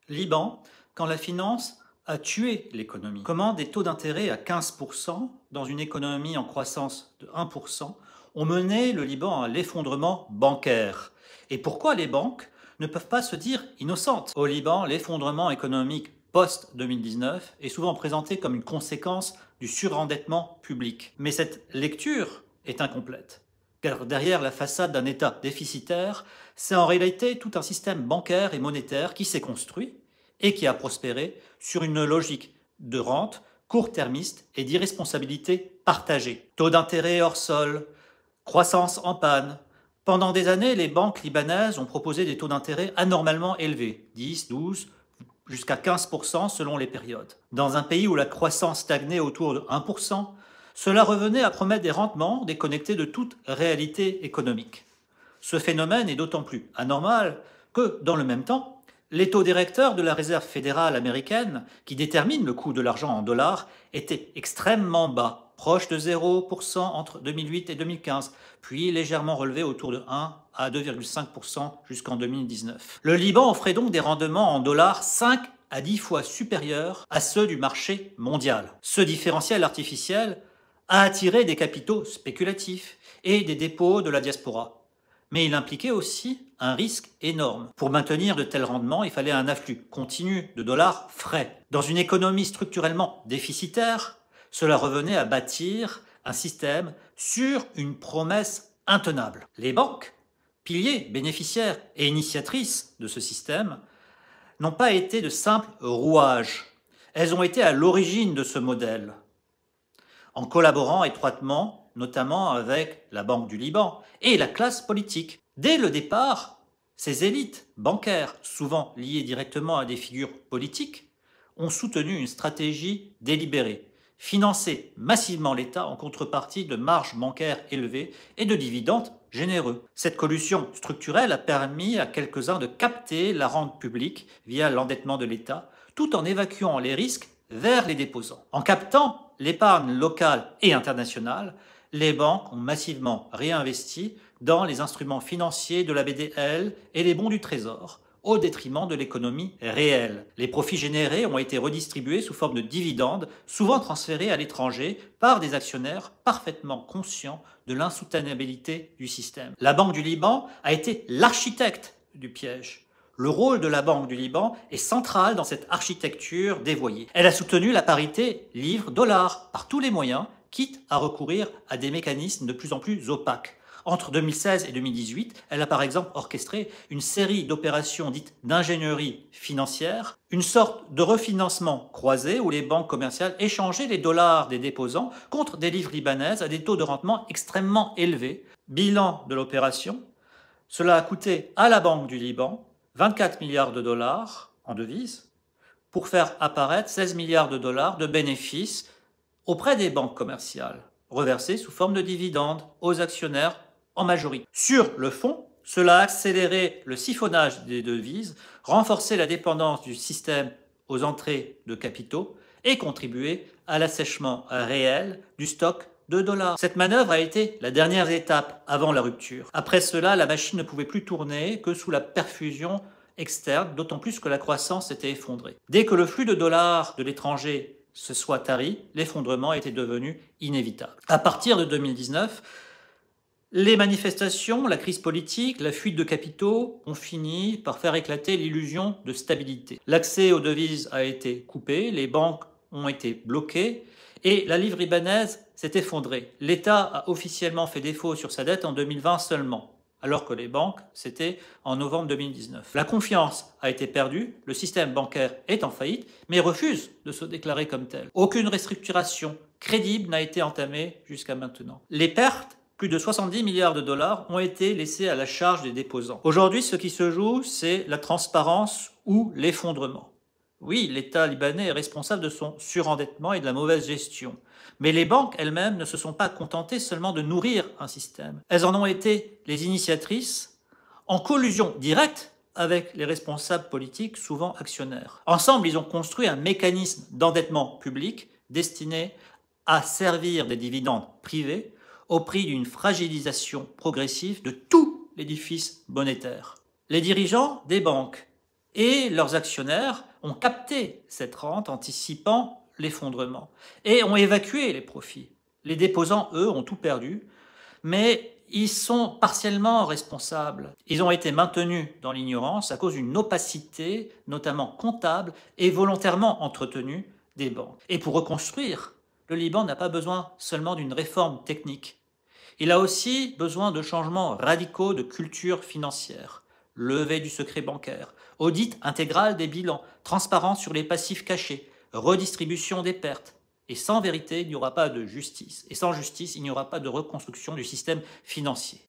Liban, quand la finance a tué l'économie. Comment des taux d'intérêt à 15% dans une économie en croissance de 1% ont mené le Liban à l'effondrement bancaire. Et pourquoi les banques ne peuvent pas se dire innocentes? Au Liban, l'effondrement économique post-2019 est souvent présenté comme une conséquence du surendettement public. Mais cette lecture est incomplète. Car derrière la façade d'un État déficitaire, c'est en réalité tout un système bancaire et monétaire qui s'est construit et qui a prospéré sur une logique de rente court-termiste et d'irresponsabilité partagée. Taux d'intérêt hors sol, croissance en panne. Pendant des années, les banques libanaises ont proposé des taux d'intérêt anormalement élevés, 10, 12, jusqu'à 15% selon les périodes. Dans un pays où la croissance stagnait autour de 1%, cela revenait à promettre des rendements déconnectés de toute réalité économique. Ce phénomène est d'autant plus anormal que, dans le même temps, les taux directeurs de la Réserve fédérale américaine, qui déterminent le coût de l'argent en dollars, étaient extrêmement bas, proches de 0% entre 2008 et 2015, puis légèrement relevés autour de 1 à 2,5% jusqu'en 2019. Le Liban offrait donc des rendements en dollars 5 à 10 fois supérieurs à ceux du marché mondial. Ce différentiel artificiel a attiré des capitaux spéculatifs et des dépôts de la diaspora. Mais il impliquait aussi un risque énorme. Pour maintenir de tels rendements, il fallait un afflux continu de dollars frais. Dans une économie structurellement déficitaire, cela revenait à bâtir un système sur une promesse intenable. Les banques, piliers, bénéficiaires et initiatrices de ce système, n'ont pas été de simples rouages. Elles ont été à l'origine de ce modèle, en collaborant étroitement notamment avec la Banque du Liban et la classe politique. Dès le départ, ces élites bancaires, souvent liées directement à des figures politiques, ont soutenu une stratégie délibérée, financer massivement l'État en contrepartie de marges bancaires élevées et de dividendes généreux. Cette collusion structurelle a permis à quelques-uns de capter la rente publique via l'endettement de l'État, tout en évacuant les risques vers les déposants. En captant l'épargne locale et internationale, les banques ont massivement réinvesti dans les instruments financiers de la BDL et les bons du Trésor, au détriment de l'économie réelle. Les profits générés ont été redistribués sous forme de dividendes, souvent transférés à l'étranger par des actionnaires parfaitement conscients de l'insoutenabilité du système. La Banque du Liban a été l'architecte du piège. Le rôle de la Banque du Liban est central dans cette architecture dévoyée. Elle a soutenu la parité livre-dollar par tous les moyens, quitte à recourir à des mécanismes de plus en plus opaques. Entre 2016 et 2018, elle a par exemple orchestré une série d'opérations dites d'ingénierie financière, une sorte de refinancement croisé où les banques commerciales échangeaient les dollars des déposants contre des livres libanaises à des taux de rendement extrêmement élevés. Bilan de l'opération, cela a coûté à la Banque du Liban 24 milliards de dollars en devises pour faire apparaître 16 milliards de dollars de bénéfices auprès des banques commerciales, reversés sous forme de dividendes aux actionnaires en majorité. Sur le fond, cela a accéléré le siphonnage des devises, renforcé la dépendance du système aux entrées de capitaux et contribué à l'assèchement réel du stock de dollars. Cette manœuvre a été la dernière étape avant la rupture. Après cela, la machine ne pouvait plus tourner que sous la perfusion externe, d'autant plus que la croissance s'était effondrée. Dès que le flux de dollars de l'étranger se soit tari, l'effondrement était devenu inévitable. À partir de 2019, les manifestations, la crise politique, la fuite de capitaux ont fini par faire éclater l'illusion de stabilité. L'accès aux devises a été coupé, les banques ont été bloquées et la livre libanaise s'est effondrée. L'État a officiellement fait défaut sur sa dette en 2020 seulement, alors que les banques, c'était en novembre 2019. La confiance a été perdue, le système bancaire est en faillite, mais refuse de se déclarer comme tel. Aucune restructuration crédible n'a été entamée jusqu'à maintenant. Les pertes, plus de 70 milliards de dollars, ont été laissées à la charge des déposants. Aujourd'hui, ce qui se joue, c'est la transparence ou l'effondrement. Oui, l'État libanais est responsable de son surendettement et de la mauvaise gestion. Mais les banques elles-mêmes ne se sont pas contentées seulement de nourrir un système. Elles en ont été les initiatrices en collusion directe avec les responsables politiques, souvent actionnaires. Ensemble, ils ont construit un mécanisme d'endettement public destiné à servir des dividendes privés au prix d'une fragilisation progressive de tout l'édifice monétaire. Les dirigeants des banques Et leurs actionnaires ont capté cette rente anticipant l'effondrement et ont évacué les profits. Les déposants, eux, ont tout perdu, mais ils sont partiellement responsables. Ils ont été maintenus dans l'ignorance à cause d'une opacité, notamment comptable, et volontairement entretenue des banques. Et pour reconstruire, le Liban n'a pas besoin seulement d'une réforme technique. Il a aussi besoin de changements radicaux de culture financière. Levée du secret bancaire, audit intégral des bilans, transparence sur les passifs cachés, redistribution des pertes. Et sans vérité, il n'y aura pas de justice. Et sans justice, il n'y aura pas de reconstruction du système financier.